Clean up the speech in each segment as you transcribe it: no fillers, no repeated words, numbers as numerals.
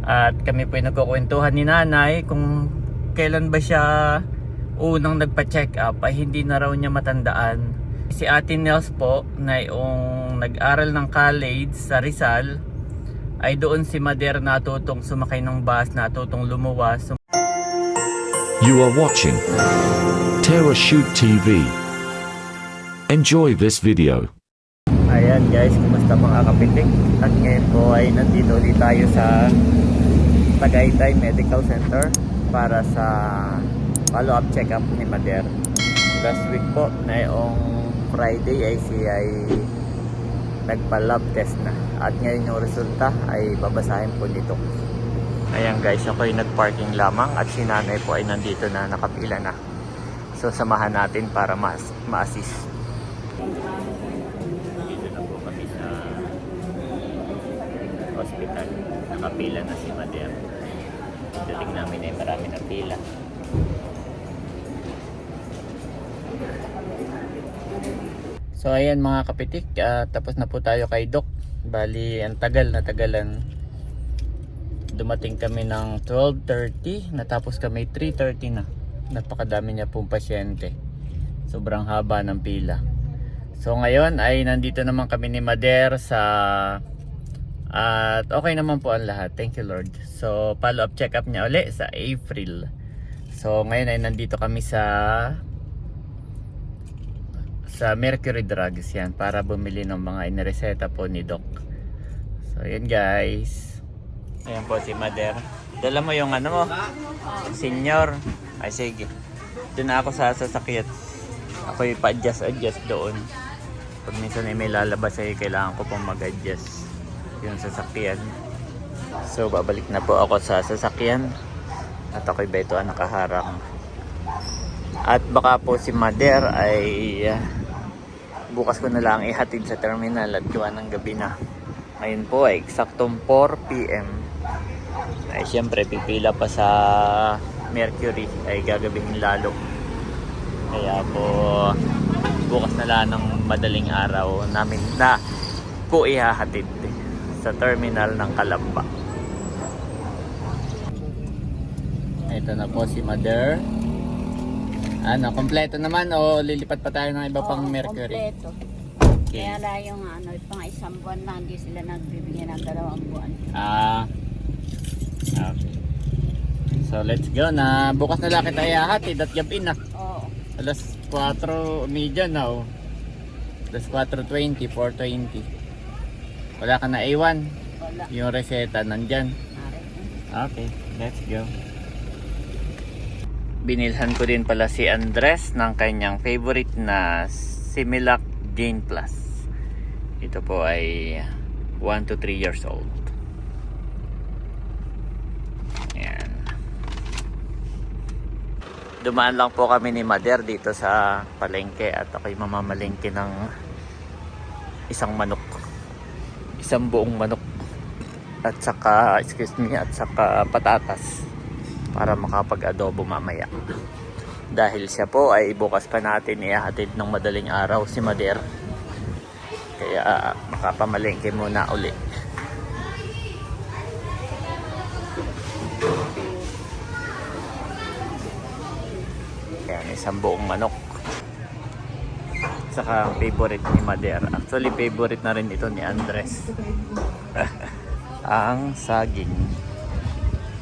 At kami po ay nagkukwentuhan ni nanay kung kailan ba siya unang nagpa-check up, ay hindi na raw niya matandaan. Si Ate Nels po na yung nag-aral ng college sa Rizal, ay doon si Mader natutong sumakay ng bus, natutong lumuwas. You are watching Terra Shoot TV. Enjoy this video. Ayan guys, kumusta mga kapitik? At ngayon po ay nandito ulit tayo sa Tagaytay Medical Center para sa follow-up check-up ni Mader. Last week po na yung Friday ay siya ay nagpa-lab test na. At ngayon yung resulta ay babasahin po dito. Ayan guys, ako ay nag-parking lamang at si nanay po ay nandito na, nakapila na. So samahan natin para ma-assist. Dito na po kami sa hospital. Nakapila na si Mader. Dating namin ay marami na pila. So ayan mga kapitik, tapos na po tayo kay Doc. Bali, ang tagal na tagalan. Dumating kami ng 12:30, natapos kami 3:30 na. Napakadami niya pong pasyente. Sobrang haba ng pila. So ngayon ay nandito naman kami ni Mader sa at okay naman po ang lahat. Thank you Lord. So follow up check up niya uli sa April. So ngayon ay nandito kami sa Mercury Drugs yan para bumili ng mga inireseta po ni Doc. So yun guys. Ayan po si Mader. Dala mo yung ano mo? Senior. Ay sige. Doon ako sa sasakyan. Ako yung pa-adjust doon. Pag minsan ay may lalabas ay kailangan ko pong mag-adjust yung sasakyan. So babalik na po ako sa sasakyan. At ako'y betuan nakaharang. At baka po si Mader ay bukas ko na lang ihatid sa terminal at gawa ng gabi na. Ngayon po ay eksaktong 4 PM. Ay siyempre pipila pa sa Mercury ay gagabihin lalo. Kaya po bukas na lang ng madaling araw namin na po ihahatid sa terminal ng Calamba. Ito na po si Mader. Ano, kompleto naman o lilipat pa tayo ng iba pang Mercury? Kompleto. Okay. Kaya lang yung pang isang buwan na hindi sila nagbibigyan ng 2 buwan. Okay. So let's go na. Bukas na lang kita ihahatid at gabi na. Oo. Alas 4:30 na oh. Alas 4:20, 4:20. Wala ka na A1? Wala. Yung reseta nandyan. Mare. Okay, let's go. Binilhan ko din pala si Andres ng kanyang favorite na Similac Gain Plus. Ito po ay 1 to 3 years old. Ayan. Dumaan lang po kami ni Mader dito sa palengke at ako'y mamamalengke ng isang manok. Isang buong manok. At saka, at saka patatas. Para makapag-adobo mamaya. Dahil siya po ay bukas pa natin ihahatid ng madaling araw si Mader. Kaya makapamalengke muna uli. Yan, isang buong manok. Saka ang favorite ni Mader. Actually favorite na rin ito ni Andres. Ang saging.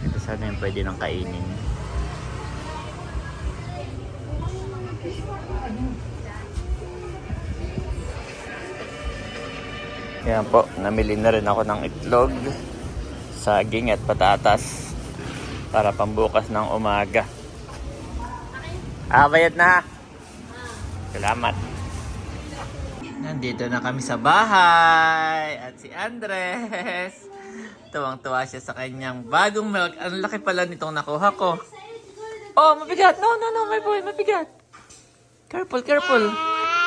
Ito sana yung pwede nang kainin. Yan po, namili na rin ako ng itlog, saging at patatas para pambukas ng umaga. Bayad na. Salamat. Nandito na kami sa bahay at si Andres. Tuwang-tuwa siya sa kanyang bagong milk. Ang laki pala nitong nakuha ko. Oh, mabigat. No, my boy, mabigat. Careful.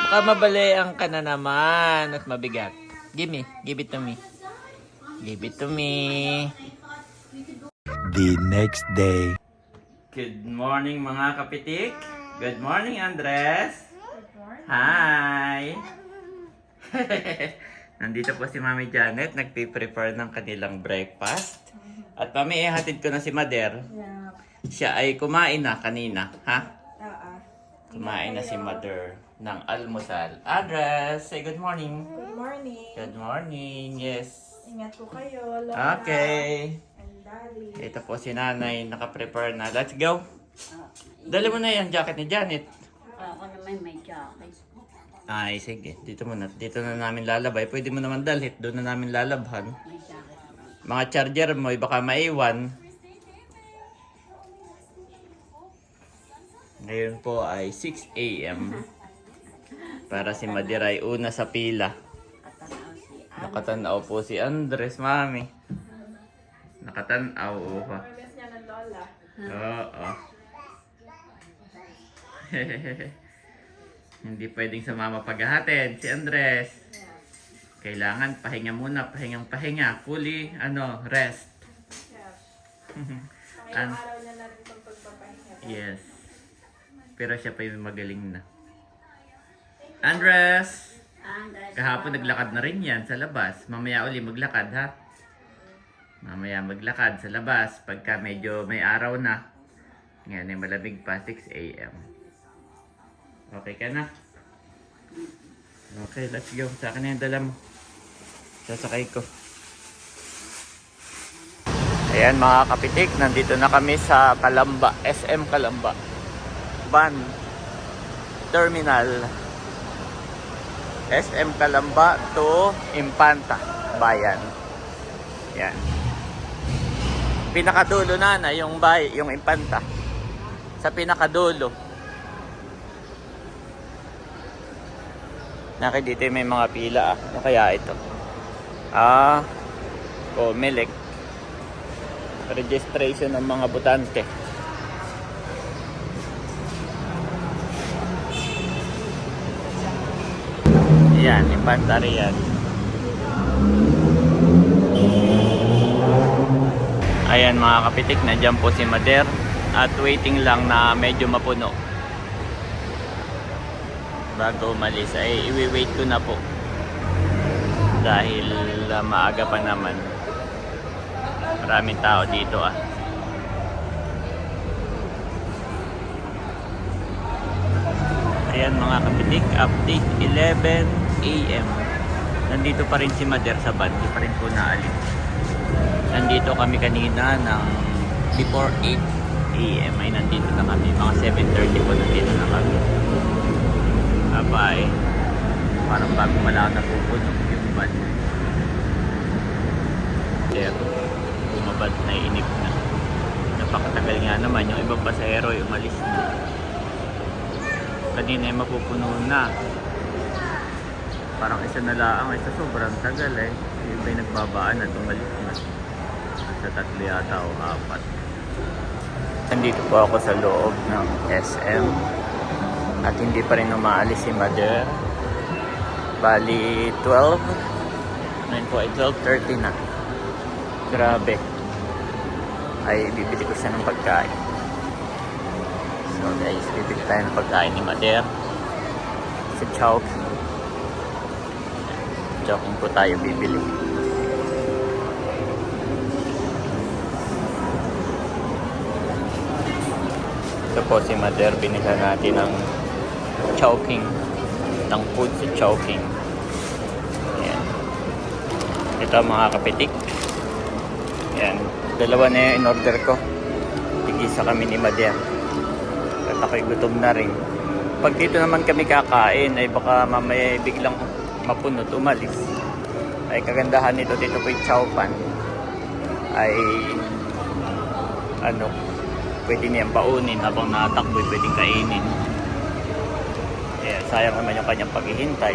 Baka mabalayan ka na naman at mabigat. Give it to me. Give it to me. The next day. Good morning mga kapitik. Good morning Andres. Good morning. Hi. Nandito po si Mami Janet, nagpiprepare ng kanilang breakfast. At Mami, ihatid ko na si Mother. Yeah. Siya ay kumain na kanina, ha? Oo. Kumain na si Mother ng almusal. Andres, say good morning. Good morning. Good morning, yes. Ingat po kayo, Lola. Okay. And Daddy. Ito po si Nanay, nakaprepare na. Let's go. Dali mo na yung jacket ni Janet. Ako naman may jacket. Ay, sige. Dito muna. Dito na namin lalabay. Pwede mo naman dalhit. Doon na namin lalabhan. May jacket. Mga charger mo, baka maiwan. Ngayon po ay 6 a.m. Para si Madiray una sa pila. Katanaw si Nakatanaw po si Andres, Mami. Nakatanaw. Pamilis niya ng Lola. Oo. Hindi pwedeng sumama paghahatid si Andres. Kailangan pahinga muna, pahinga. Fully, rest. Yeah. An- Ngayong araw niya na rin itong pagpapahinga. yes. Pero siya pa yung magaling na. Andres! Andres. Kahapon naglakad na rin yan sa labas. Mamaya uli maglakad, ha? Mamaya maglakad sa labas pagka medyo may araw na. Ngayon ay malamig pa, 6 a.m. Okay ka na? Okay, let's go. Sa akin na yung dala mo. Sasakay ko. Ayan mga kapitik, nandito na kami sa Calamba, SM Calamba. Van Terminal. SM Calamba to Impanta, Bayan. Yan. Pinakadulo na yung yung Impanta. Sa pinakadulo. Dito may mga pila. Ano kaya ito? Comelec. Registration ng mga butante. Yan, Impanta yan. Ayan mga kapitik, nandiyan po si Mader. At waiting lang na medyo mapuno. Bago umalis ay iwi-wait ko na po. Dahil maaga pa naman. Maraming tao dito Ayan mga kapitik, update 11 a.m. Nandito pa rin si Mader sa van, di pa rin po naalis. Nandito kami kanina ng before 8 a.m. ay nandito na kami. Mga 7:30 po nandito na kami. Abay, parang bago malaki na pupuno yung van. Pero bumabad na inip na. Napakatagal nga naman, yung ibang pasahero ay umalis na. Kanina ay mapupuno na. Parang isa na lang, isa sobrang tagal yung iba yung nagbabaan at umalis na. Sa 3 yata o 4. Nandito po ako sa loob ng SM. At hindi pa rin umaalis si Mother. Bali 12. Ngayon po ay 12:30 na. Grabe. Ay bibili ko siya ng pagkain. So guys, bibili tayo ng pagkain ni Mother. Si Chowking. Chowking po tayo bibili. Ito po si Mother. Binila natin ng Chowking. Ng food sa Chowking. Ayan. Ito mga kapitik. Ayan. Dalawa na yung in-order ko. Tigisa kami ni Mother. At ako'y gutom na rin. Pag dito naman kami kakain, ay baka mamaya biglang mapunot, umalis. Ay kagandahan nito dito po yung Chowpan. Ay pwede niyang paunin habang nakatakboy, pwedeng kainin. Sayang naman yung kanyang paghihintay.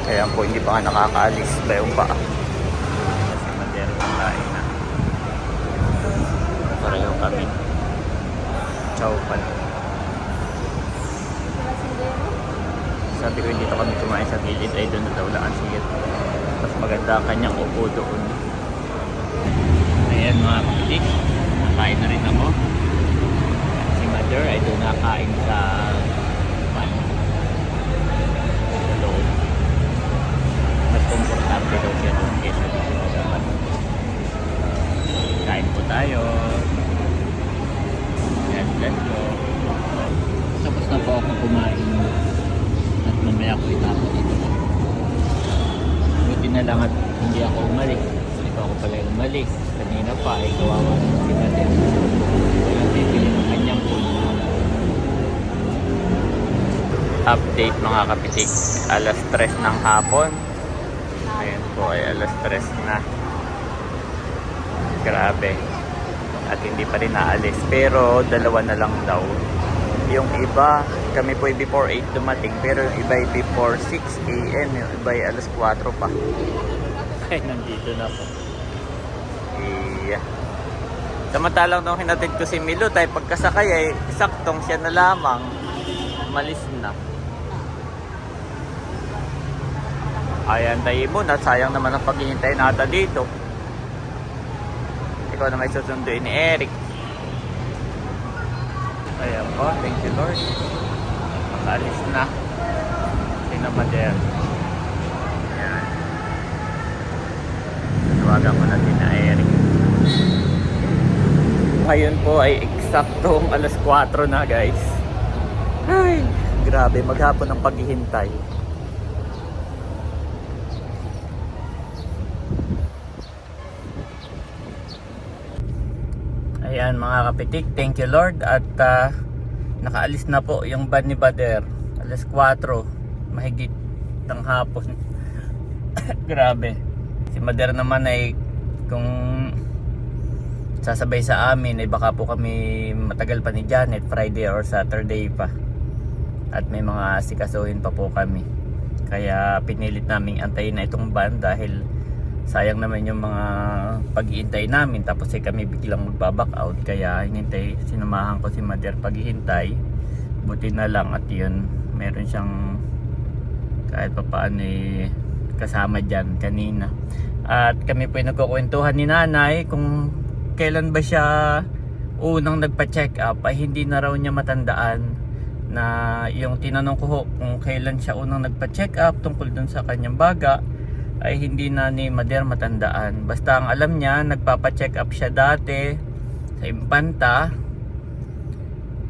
Kaya po hindi pa nga nakakaalis ba yung paa. Kasi Mother pagkain na. Pareho kami. Chowpan. Sabi ko dito kami kumain sa gilid ay doon na daw lang sige. Mas maganda kanyang upo doon. Ayan mga kapitik. Nakain na rin ako. Si Mother mother ay doon nakain sa van. Sa loob. Mas komportable daw siya doon kaysa doon sa van. Kain po tayo. Yan, let's go. Tapos na po ako kumain. At mamaya ako itapos ito. Buti na lang at hindi ako umalis. Hindi pa ako pala umalis. Kanina pa ay kawawa naman si Mater. Walang bibili ng kanyang food. Update mga kapitik. Alas 3 ng hapon. Ayan po ay alas 3 na. Grabe. At hindi pa rin naalis. Pero dalawa na lang daw. Yung iba, kami po ay before 8 dumating. Pero yung iba ay before 6 AM. Yung iba ay alas 4 pa. Ay, nandito na po. Iya. Samantalang nung hinatid ko si Milo, tayo pagkasakay ay saktong siya na lamang. Malis na. Ayan tayo mo, sayang naman ang paghihintay nata dito. Ikaw na may susunduin ni Eric. Ayan po, thank you Lord. Makalis na. Tingnan Mader. Ayan. Tawagan ko na din na Eric. Ngayon po ay eksaktong alas 4 na guys. Ay, grabe, maghapon ang paghihintay. Ayan mga kapitik, thank you Lord. At nakaalis na po yung van ni Bader. Alas 4, mahigit ng hapon. Grabe. Si Bader naman ay kung sasabay sa amin ay baka po kami matagal pa ni Janet, Friday or Saturday pa. At may mga sikasuhin pa po kami. Kaya pinilit naming antayin na itong van dahil sayang naman yung mga pag-iintay namin. Tapos ay kami biglang magbaback out. Kaya sinamahan ko si Mader paghihintay. Buti na lang at yun, meron siyang kahit pa paano kasama dyan kanina. At kami po ay nagkukwentuhan ni nanay kung kailan ba siya unang nagpa-check up. Ay hindi na raw niya matandaan na yung tinanong ko kung kailan siya unang nagpa-check up tungkol dun sa kanyang baga ay hindi na ni Mader matandaan. Basta ang alam niya, nagpapa-check up siya dati sa Impanta.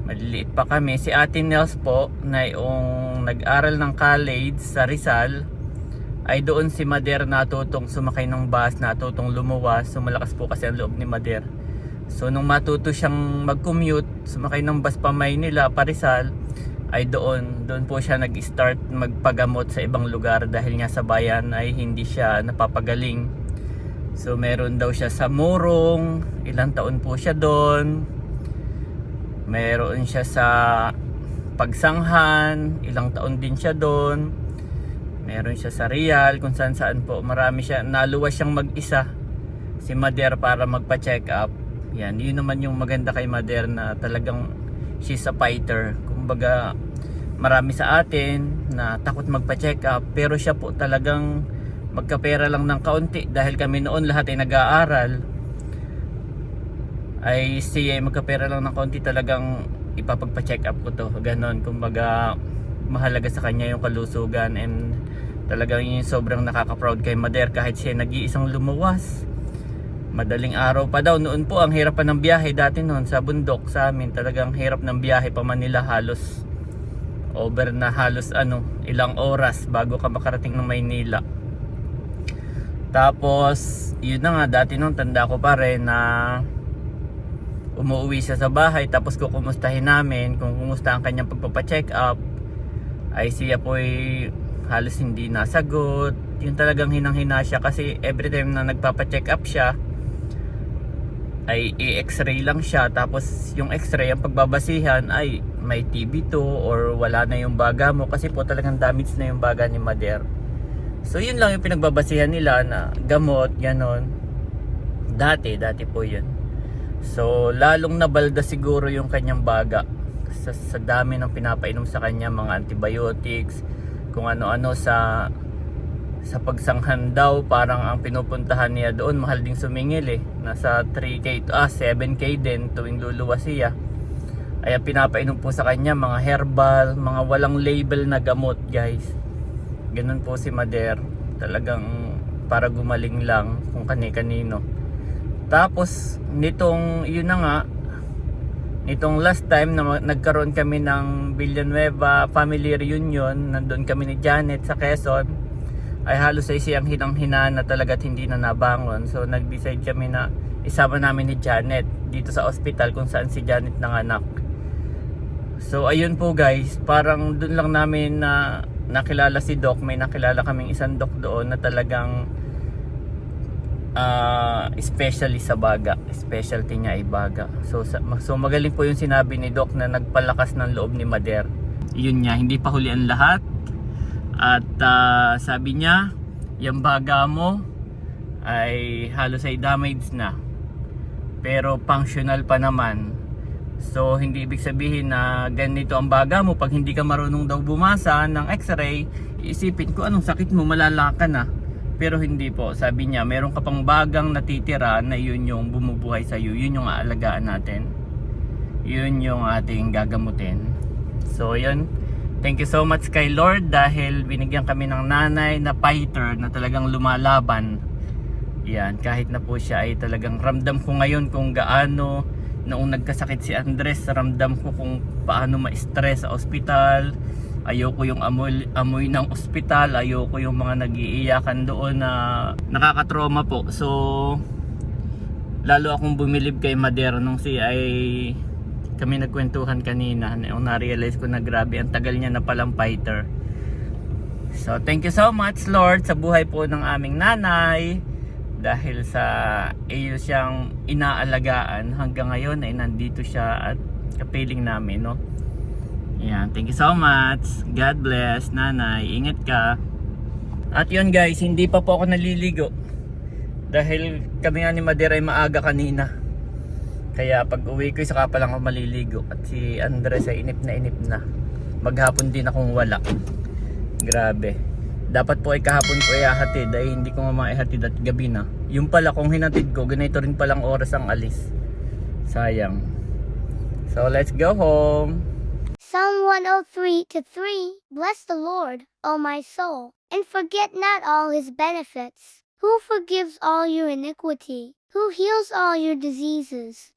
Maliliit pa kami. Si Ate Nels po na yung nag-aral ng college sa Rizal ay doon si Mader natutong sumakay ng bus, natutong lumuwas. So malakas po kasi ang loob ni Mader. So nung matuto siyang mag-commute, sumakay ng bus pa Maynila, pa Rizal, ay doon po siya nag-start magpagamot sa ibang lugar dahil nga sa bayan ay hindi siya napapagaling. So meron daw siya sa Murong, ilang taon po siya doon. Meron siya sa Pagsanghan, ilang taon din siya doon. Meron siya sa Real, kung saan saan po. Marami siya, naluwas siyang mag-isa si Mader para magpa-check up. Yan, yun naman yung maganda kay Mader na talagang she's a fighter. Kumbaga, marami sa atin na takot magpa-check up, pero siya po talagang magkapera lang ng kaunti dahil kami noon lahat ay nag-aaral. Ay siya ay magkapera lang ng kaunti, talagang ipapagpa-check up ko to. Ganon, kumbaga mahalaga sa kanya yung kalusugan, and talagang yung sobrang nakaka-proud kay Mader kahit siya nag-iisang lumuwas. Madaling araw pa daw. Noon po ang hirap pa ng biyahe dati noon sa bundok sa amin. Talagang hirap ng biyahe pa Manila, halos over na halos ilang oras bago ka makarating ng Maynila. Tapos yun na nga, dati noon tanda ko pa rin na umuwi siya sa bahay tapos kukumustahin namin kung kumusta ang kanyang pagpapacheck up. Ay siya po ay halos hindi nasagot. Yung talagang hinang-hina siya kasi every time na nagpapacheck up siya ay i-x-ray lang siya, tapos yung x-ray ang pagbabasihan ay may TB2 or wala na yung baga mo kasi po talagang damage na yung baga ni Mader. So yun lang yung pinagbabasihan nila na gamot, ganon. Dati po yun. So lalong nabalda siguro yung kanyang baga sa dami ng pinapainom sa kanya, mga antibiotics, kung ano-ano sa Pagsanghan daw. Parang ang pinupuntahan niya doon mahal ding sumingil nasa 3K 7K din tuwing luluwas siya. Ay pinapainom po sa kanya mga herbal, mga walang label na gamot, guys. Ganun po si Mother. Talagang para gumaling lang kung kani-kanino. Tapos nitong yun na nga, nitong last time na nagkaroon kami ng Villanueva family reunion, nandun kami ni Janet sa Quezon, ay halos ay siyang hinang-hina na talaga't hindi na nabangon. So nag-decide kami na isama namin ni Janet dito sa ospital kung saan si Janet nanganak. So ayun po guys, parang dun lang namin na nakilala si Doc. May nakilala kaming isang Doc doon na talagang specialist sa baga. Specialty niya ay baga. So magaling po yung sinabi ni Doc na nagpalakas ng loob ni Mother. Yun niya, hindi pa huli ang lahat. At sabi niya, yung baga mo ay halos ay damaged na. Pero functional pa naman. So hindi ibig sabihin na ganito ang baga mo. Pag hindi ka marunong daw bumasa ng x-ray, iisipin ko anong sakit mo, malala ka na. Pero hindi po, sabi niya meron ka pang bagang natitira na yun yung bumubuhay sa iyo. Yun yung aalagaan natin. Yun yung ating gagamutin. So yun, thank you so much kay Lord dahil binigyan kami ng nanay na fighter na talagang lumalaban. Yan, kahit na po siya ay talagang ramdam ko ngayon kung gaano noong nagkasakit si Andres, ramdam ko kung paano ma-stress sa ospital. Ayoko yung amoy ng ospital, ayoko yung mga nag-iiyakan doon na nakakatrauma po. So lalo akong bumilib kay Madero nung ay kami nagkwentuhan kanina. Na-realize ko na grabe, ang tagal niya na palang fighter. So thank you so much Lord sa buhay po ng aming nanay. Dahil sa iyo siyang inaalagaan hanggang ngayon ay nandito siya at kapiling namin, no? Yan, thank you so much. God bless, nanay. Ingat ka. At yun guys, hindi pa po ako naliligo. Dahil kami nga ni Madera ay maaga kanina. Kaya pag uwi ko, saka pa lang ako maliligo. At si Andres ay inip na. Maghapon din akong wala. Grabe. Dapat po ay kahapon ko ihahatid ay hindi ko maihatid at gabi na. Yung pala kung hinatid ko, ganito rin palang oras ang alis. Sayang. So let's go home. Psalm 103:3 Bless the Lord, O my soul, and forget not all his benefits, who forgives all your iniquity, who heals all your diseases,